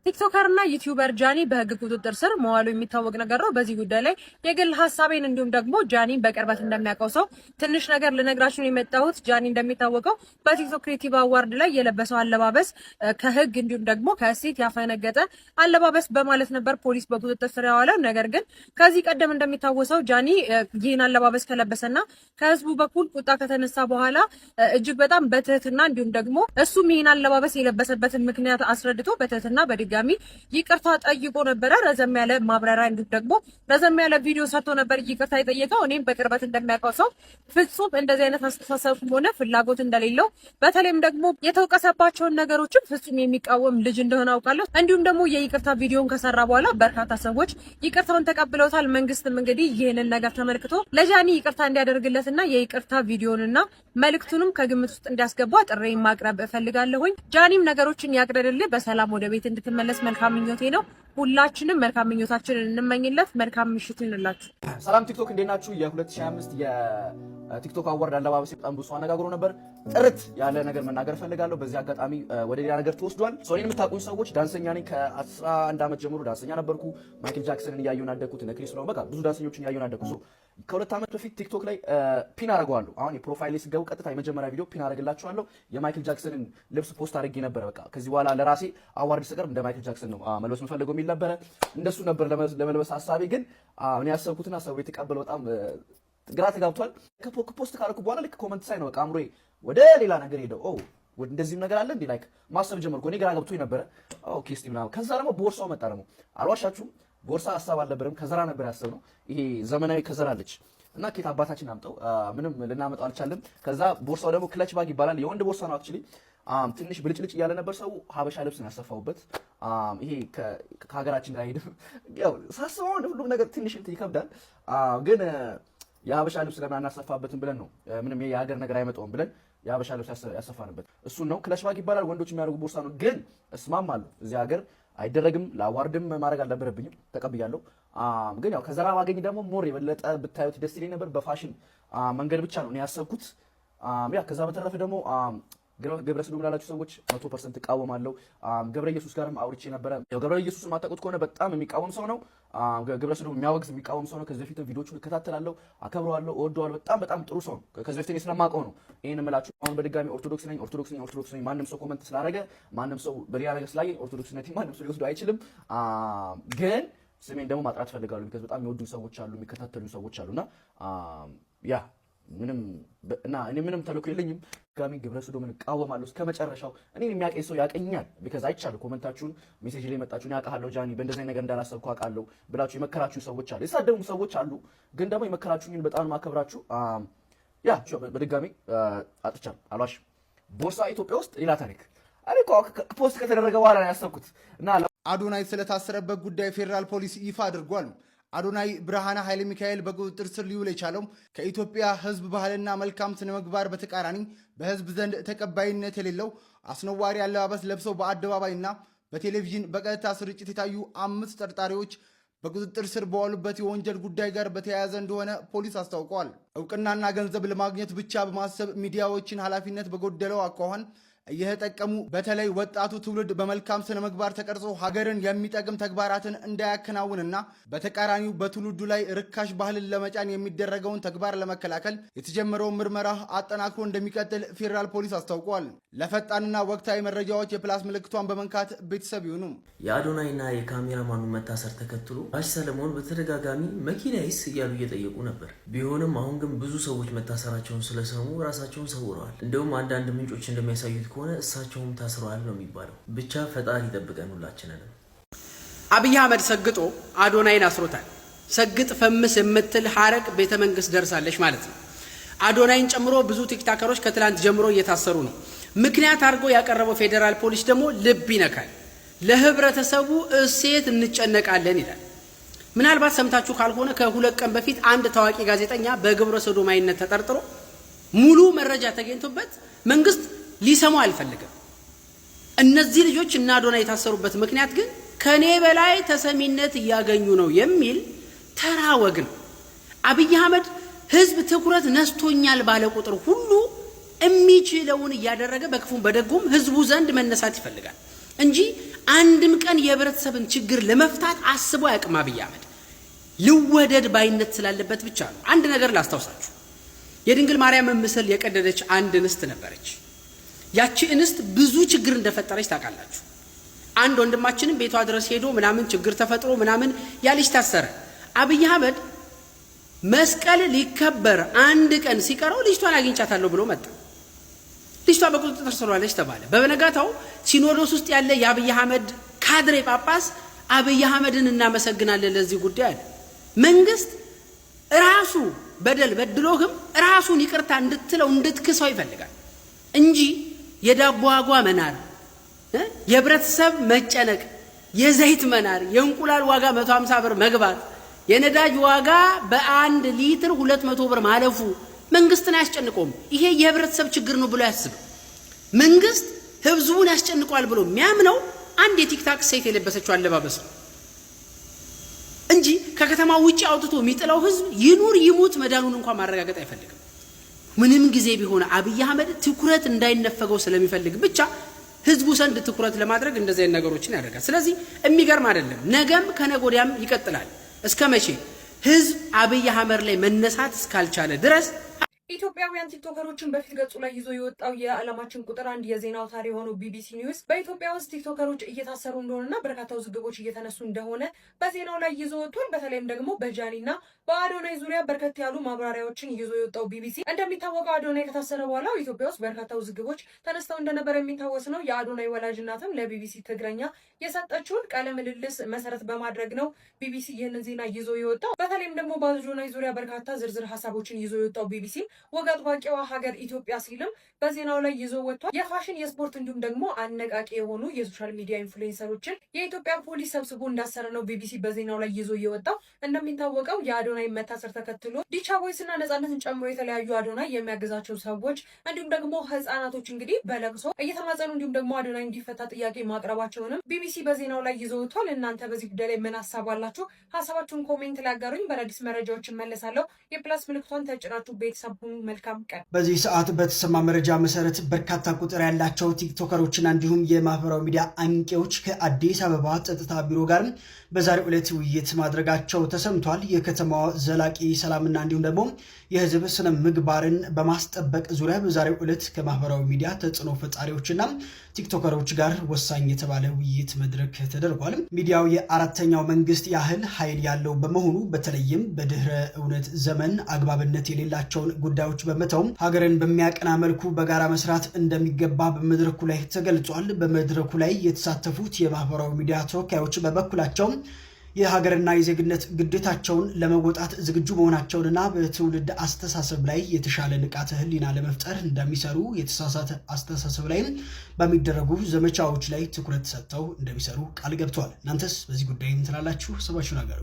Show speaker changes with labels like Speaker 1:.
Speaker 1: ቲክቶከርና ዩቲዩበር ጃኒ በህግ ቁጥጥር ስር መዋሉ የሚታወቅ ነገር ነው። በዚህ ጉዳይ ላይ የግል ሐሳቤን እንዲሁም ደግሞ ጃኒን በቅርበት እንደሚያውቀው ሰው ትንሽ ነገር ልነግራችሁ ነው የመጣሁት። ጃኒ እንደሚታወቀው በቲክቶክ ክሬቲቭ አዋርድ ላይ የለበሰው አለባበስ ከህግ እንዲሁም ደግሞ ከእሴት ያፈነገጠ አለባበስ በማለት ነበር ፖሊስ በቁጥጥር ስር ያዋለው። ነገር ግን ከዚህ ቀደም እንደሚታወሰው ጃኒ ይህን አለባበስ ከለበሰና ከህዝቡ በኩል ቁጣ ከተነሳ በኋላ እጅግ በጣም በትህትና እንዲሁም ደግሞ እሱም ይህን አለባበስ የለበሰበትን ምክንያት አስረድቶ በትህትና በድጋሚ ይቅርታ ጠይቆ ነበረ። ረዘም ያለ ማብራሪያ እንዲሁም ደግሞ ረዘም ያለ ቪዲዮ ሰርቶ ነበር ይቅርታ የጠየቀው። እኔም በቅርበት እንደሚያውቀው ሰው ፍጹም እንደዚህ አይነት አስተሳሰብም ሆነ ፍላጎት እንደሌለው በተለይም ደግሞ የተወቀሰባቸውን ነገሮችን ፍጹም የሚቃወም ልጅ እንደሆነ አውቃለሁ። እንዲሁም ደግሞ የይቅርታ ቪዲዮን ከሰራ በኋላ በርካታ ሰዎች ይቅርታውን ተቀብለውታል። መንግስትም እንግዲህ ይህንን ነገር ተመልክቶ ለጃኒ ይቅርታ እንዲያደርግለትና የይቅርታ ቪዲዮንና መልእክቱንም ከግምት ውስጥ እንዲያስገባ ጥሪ ማቅረብ እፈልጋለሁኝ። ጃኒም ነገሮችን ያቅርድልህ በሰላም ወደ ቤት እንድትመለስ መልካም ምኞቴ ነው። ሁላችንም መልካም ምኞታችንን እንመኝለት። መልካም ምሽት ይሁንላችሁ።
Speaker 2: ሰላም ቲክቶክ እንዴት ናችሁ? የ2025 የቲክቶክ አዋርድ አለባበስ በጣም ብዙ አነጋግሮ ነበር። ጥርት ያለ ነገር መናገር ፈልጋለሁ። በዚህ አጋጣሚ ወደ ሌላ ነገር ተወስዷል። ሶኔን የምታውቁኝ ሰዎች ዳንሰኛ ነኝ። ከ11 ዓመት ጀምሮ ዳንሰኛ ነበርኩ። ማይክል ጃክሰንን እያየሁ አደግኩት። እነ ክሪስ ብራውን በቃ ብዙ ዳንሰኞችን እያየሁ አደግኩ። ከ2 ዓመት በፊት ቲክቶክ ላይ ፒን አደርገዋለሁ። አሁን የፕሮፋይል ላይ ስገቡ ቀጥታ የመጀመሪያ ቪዲዮ ፒን አደርግላችኋለሁ። የማይክል ጃክሰንን ልብስ ፖስት አድርጌ ነበር። በቃ ከዚህ በኋላ ለራሴ አዋርድ ስቀርብ እንደ ማይክል ጃክሰን ነው መልበስ የምፈልገው የሚል ነበረ። እንደሱ ነበር ለመልበስ ሀሳቤ። ግን እኔ ያሰብኩትና ሰው የተቀበለው በጣም ግራ ተጋብቷል። ፖስት ካደረኩ በኋላ ልክ ኮመንት ሳይ ነው በቃ አእምሮዬ ወደ ሌላ ነገር ሄደው እንደዚህም ነገር አለ እንዴ ላይክ ማሰብ ጀመርኩ። እኔ ግራ ገብቶኝ ነበረ። ኦኬ እስቲ ምናምን ከዛ ደግሞ ቦርሳው መጣ። ደግሞ አልዋሻችሁም ቦርሳ ሀሳብ አልነበረም። ከዘራ ነበር ያሰብነው። ይሄ ዘመናዊ ከዘራ አለች እና ኬት አባታችን አምጠው ምንም ልናመጣው አልቻለም። ከዛ ቦርሳው ደግሞ ክለች ባግ ይባላል። የወንድ ቦርሳ ነው አክቹሊ። ትንሽ ብልጭልጭ እያለ ነበር። ሰው ሀበሻ ልብስ ነው ያሰፋውበት። ይሄ ከሀገራችን ጋር ሄደ ያው ሳስበው ሁሉም ነገር ትንሽ እንትን ይከብዳል። ግን የሀበሻ ልብስ ለምን አናሰፋበትም ብለን ነው። ምንም የሀገር ነገር አይመጣውም ብለን የሀበሻ ልብስ ያሰፋንበት እሱን ነው። ክለች ባግ ይባላል። ወንዶች የሚያደርጉ ቦርሳ ነው። ግን እስማማለሁ እዚህ ሀገር አይደረግም። ለአዋርድም ማድረግ አልነበረብኝም። ተቀብያለሁ። ግን ያው ከዘራ ባገኝ ደግሞ ሞር የበለጠ ብታዩት ደስ ይለኝ ነበር። በፋሽን መንገድ ብቻ ነው ያሰብኩት። ያ ከዛ በተረፈ ደግሞ ገብረ ሰዶም ላላችሁ ሰዎች 100% እቃወማለሁ። ገብረ ኢየሱስ ጋርም አውርቼ ነበረ። ያው ገብረ ኢየሱስ ማታውቁት ከሆነ በጣም የሚቃወም ሰው ነው። ገብረ ሰዶም የሚያወግዝ የሚቃወም ሰው ነው። ከዚህ በፊት ቪዲዮቹን እከታተላለሁ፣ አከብረዋለሁ፣ እወደዋለሁ። በጣም ጥሩ ሰው ነው። ከዚህ በፊት እኔ ስለማውቀው ነው ይሄን እምላችሁ። አሁን በድጋሚ ኦርቶዶክስ ነኝ። ማንም ሰው ኮመንት ስላደረገ ማንም ሰው በሌላ ነገር ስላየኝ ኦርቶዶክስነቴ ማንም ሰው ሊወስዱ አይችልም። ግን ስሜን ደግሞ ማጥራት ፈልጋለሁ። ቢካዝ በጣም የሚወዱኝ ሰዎች አሉ፣ የሚከታተሉኝ ሰዎች አሉና ያ እኔ ምንም ተልእኮ የለኝም። ጋሚ ግብረ ሰዶምን እቃወማለሁ እስከ መጨረሻው። እኔን የሚያቀኝ ሰው ያቀኛል። ቢካዝ አይቻለሁ ኮመንታችሁን ሜሴጅ ላይ መጣችሁን ያውቃለሁ። ጃኒ በእንደዚህ ነገር እንዳላሰብኩ አውቃለሁ ብላችሁ የመከራችሁ ሰዎች አሉ፣ የሳደቡ ሰዎች አሉ። ግን ደግሞ የመከራችሁኝን በጣም ማከብራችሁ። ያ በድጋሚ አጥቻለሁ፣ አልዋሽም። ቦርሳ ኢትዮጵያ ውስጥ ሌላ ታሪክ። እኔ እኮ ፖስት ከተደረገ በኋላ ነው ያሰብኩት። እና
Speaker 3: አዶናይ ስለታሰረበት ጉዳይ ፌዴራል ፖሊስ ይፋ አድርጓል። አዶናይ ብርሃነ ኃይለ ሚካኤል በቁጥጥር ስር ሊውል የቻለው ከኢትዮጵያ ሕዝብ ባህልና መልካም ስነ ምግባር በተቃራኒ በሕዝብ ዘንድ ተቀባይነት የሌለው አስነዋሪ አለባበስ ለብሰው በአደባባይና በቴሌቪዥን በቀጥታ ስርጭት የታዩ 5 ተጠርጣሪዎች በቁጥጥር ስር በዋሉበት የወንጀል ጉዳይ ጋር በተያያዘ እንደሆነ ፖሊስ አስታውቋል። እውቅናና ገንዘብ ለማግኘት ብቻ በማሰብ ሚዲያዎችን ኃላፊነት በጎደለው አኳኋን እየተጠቀሙ በተለይ ወጣቱ ትውልድ በመልካም ስነ ምግባር ተቀርጾ ሀገርን የሚጠቅም ተግባራትን እንዳያከናውንና በተቃራኒው በትውልዱ ላይ ርካሽ ባህልን ለመጫን የሚደረገውን ተግባር ለመከላከል የተጀመረውን ምርመራ አጠናክሮ እንደሚቀጥል ፌዴራል ፖሊስ አስታውቋል። ለፈጣንና ወቅታዊ መረጃዎች የፕላስ ምልክቷን በመንካት ቤተሰብ ይሁኑ።
Speaker 4: የአዶናይና የካሜራማኑ መታሰር ተከትሎ ጋሽ ሰለሞን በተደጋጋሚ መኪናይስ እያሉ እየጠየቁ ነበር። ቢሆንም አሁን ግን ብዙ ሰዎች መታሰራቸውን ስለሰሙ ራሳቸውን ሰውረዋል። እንደውም አንዳንድ ምንጮች እንደሚያሳዩት ከሆነ እሳቸውም ታስረዋል ነው የሚባለው። ብቻ ፈጣሪ ይጠብቀን ሁላችንንም።
Speaker 5: አብይ አህመድ ሰግጦ አዶናይን አስሮታል። ሰግጥ ፈምስ የምትል ሐረግ ቤተ መንግስት ደርሳለች ማለት ነው። አዶናይን ጨምሮ ብዙ ቲክታከሮች ከትላንት ጀምሮ እየታሰሩ ነው። ምክንያት አድርጎ ያቀረበው ፌዴራል ፖሊስ ደግሞ ልብ ይነካል። ለህብረተሰቡ እሴት እንጨነቃለን ይላል። ምናልባት ሰምታችሁ ካልሆነ ከ2 ቀን በፊት አንድ ታዋቂ ጋዜጠኛ በግብረ ሰዶማዊነት ተጠርጥሮ ሙሉ መረጃ ተገኝቶበት መንግስት ሊሰማው አልፈልግም። እነዚህ ልጆች እና አዶናይ የታሰሩበት ምክንያት ግን ከኔ በላይ ተሰሚነት እያገኙ ነው የሚል ተራ ወግ ነው። አብይ አህመድ ህዝብ ትኩረት ነስቶኛል ባለ ቁጥር ሁሉ የሚችለውን እያደረገ በክፉም በደጉም ህዝቡ ዘንድ መነሳት ይፈልጋል እንጂ አንድም ቀን የህብረተሰብን ችግር ለመፍታት አስቦ አያውቅም አብይ አህመድ። ልወደድ ባይነት ስላለበት ብቻ ነው። አንድ ነገር ላስታውሳችሁ። የድንግል ማርያም ምስል የቀደደች አንድ እንስት ነበረች። ያቺ እንስት ብዙ ችግር እንደፈጠረች ታውቃላችሁ። አንድ ወንድማችንም ቤቷ ድረስ ሄዶ ምናምን ችግር ተፈጥሮ ምናምን ያልሽ ታሰረ። አብይ አህመድ መስቀል ሊከበር አንድ ቀን ሲቀረው ልጅቷን አግኝቻታለሁ ብሎ መጣ። ልጅቷ በቁጥጥር ስር ዋለች ተባለ። በበነጋታው ሲኖዶስ ውስጥ ያለ የአብይ አህመድ ካድሬ ጳጳስ አብይ አህመድን እናመሰግናለን ለዚህ ጉዳይ አለ። መንግስት ራሱ በደል በድሎህም ራሱን ይቅርታ እንድትለው እንድትክሰው ይፈልጋል እንጂ የዳቦ ዋጋ መናር፣ የህብረተሰብ መጨነቅ፣ የዘይት መናር፣ የእንቁላል ዋጋ 150 ብር መግባት፣ የነዳጅ ዋጋ በ1 ሊትር 200 ብር ማለፉ መንግስትን አያስጨንቀውም። ይሄ የህብረተሰብ ችግር ነው ብሎ ያስብ። መንግስት ህዝቡን ያስጨንቀዋል ብሎ የሚያምነው አንድ የቲክታክ ሴት የለበሰችው አለባበስ ነው እንጂ ከከተማ ውጪ አውጥቶ የሚጥለው ህዝብ ይኑር ይሙት መዳኑን እንኳን ማረጋገጥ አይፈልግም። ምንም ጊዜ ቢሆን አብይ አህመድ ትኩረት እንዳይነፈገው ስለሚፈልግ ብቻ ህዝቡ ዘንድ ትኩረት ለማድረግ እንደዚህ አይነት ነገሮችን ያደርጋል። ስለዚህ የሚገርም አይደለም። ነገም ከነጎዲያም ይቀጥላል። እስከ መቼ? ህዝብ አብይ አህመድ ላይ መነሳት እስካልቻለ ድረስ
Speaker 1: ኢትዮጵያውያን ቲክቶከሮችን በፊት ገጹ ላይ ይዞ የወጣው የዓለማችን ቁጥር 1 የዜና አውታር የሆነው ቢቢሲ ኒውስ በኢትዮጵያ ውስጥ ቲክቶከሮች እየታሰሩ እንደሆነና በርካታ ውዝግቦች እየተነሱ እንደሆነ በዜናው ላይ ይዞ ወጥቷል። በተለይም ደግሞ በጃኒና በአዶናይ ዙሪያ በርከት ያሉ ማብራሪያዎችን ይዞ የወጣው ቢቢሲ እንደሚታወቀው አዶናይ ከታሰረ በኋላ ኢትዮጵያ ውስጥ በርካታ ውዝግቦች ተነስተው እንደነበረ የሚታወስ ነው። የአዶናይ ወላጅ እናትም ለቢቢሲ ትግረኛ የሰጠችውን ቃለ ምልልስ መሰረት በማድረግ ነው ቢቢሲ ይህንን ዜና ይዞ የወጣው። በተለይም ደግሞ በአዶናይ ዙሪያ በርካታ ዝርዝር ሀሳቦችን ይዞ የወጣው ቢቢሲ ወግ አጥባቂዋ ሀገር ኢትዮጵያ ሲልም በዜናው ላይ ይዞ ወጥቷል። የፋሽን የስፖርት እንዲሁም ደግሞ አነቃቂ የሆኑ የሶሻል ሚዲያ ኢንፍሉዌንሰሮችን የኢትዮጵያ ፖሊስ ሰብስቦ እንዳሰረ ነው ቢቢሲ በዜናው ላይ ይዞ የወጣው። እንደሚታወቀው የአዶናይ መታሰር ተከትሎ ዲቻ ቦይስ እና ነጻነትን ጨምሮ የተለያዩ አዶናይ የሚያገዛቸው ሰዎች እንዲሁም ደግሞ ህጻናቶች እንግዲህ በለቅሶ እየተማጸኑ እንዲሁም ደግሞ አዶናይ እንዲፈታ ጥያቄ ማቅረባቸውንም ቢቢሲ በዜናው ላይ ይዞ ወጥቷል። እናንተ በዚህ ጉዳይ ላይ ምን ሀሳብ አላችሁ? ሀሳባችሁን ኮሜንት ላይ አጋሩኝ። በአዳዲስ መረጃዎች እመለሳለሁ። የፕላስ ምልክቷን ተጭናችሁ ቤተሰብ ሁኑ። መልካም ቀን።
Speaker 6: በዚህ ሰዓት በተሰማ መረጃ መሰረት በርካታ ቁጥር ያላቸው ቲክቶከሮችና እንዲሁም የማህበራዊ ሚዲያ አንቂዎች ከአዲስ አበባ ጸጥታ ቢሮ ጋር በዛሬው ዕለት ውይይት ማድረጋቸው ተሰምቷል። የከተማዋ ዘላቂ ሰላምና እንዲሁም ደግሞ የህዝብ ስነ ምግባርን በማስጠበቅ ዙሪያ በዛሬው ዕለት ከማህበራዊ ሚዲያ ተጽዕኖ ፈጣሪዎችና ቲክቶከሮች ጋር ወሳኝ የተባለ ውይይት መድረክ ተደርጓል። ሚዲያው የአራተኛው መንግስት ያህል ኃይል ያለው በመሆኑ በተለይም በድህረ እውነት ዘመን አግባብነት የሌላቸውን ጉዳዮች በመተው ሀገርን በሚያቀና መልኩ በጋራ መስራት እንደሚገባ በመድረኩ ላይ ተገልጿል። በመድረኩ ላይ የተሳተፉት የማህበራዊ ሚዲያ ተወካዮች በበኩላቸው የሀገርና የዜግነት ግዴታቸውን ለመወጣት ዝግጁ መሆናቸውንና በትውልድ አስተሳሰብ ላይ የተሻለ ንቃተ ህሊና ለመፍጠር እንደሚሰሩ፣ የተሳሳተ አስተሳሰብ ላይ በሚደረጉ ዘመቻዎች ላይ ትኩረት ሰጥተው እንደሚሰሩ ቃል ገብተዋል። እናንተስ በዚህ ጉዳይ ምን ትላላችሁ? ሰባችሁን አጋሩ።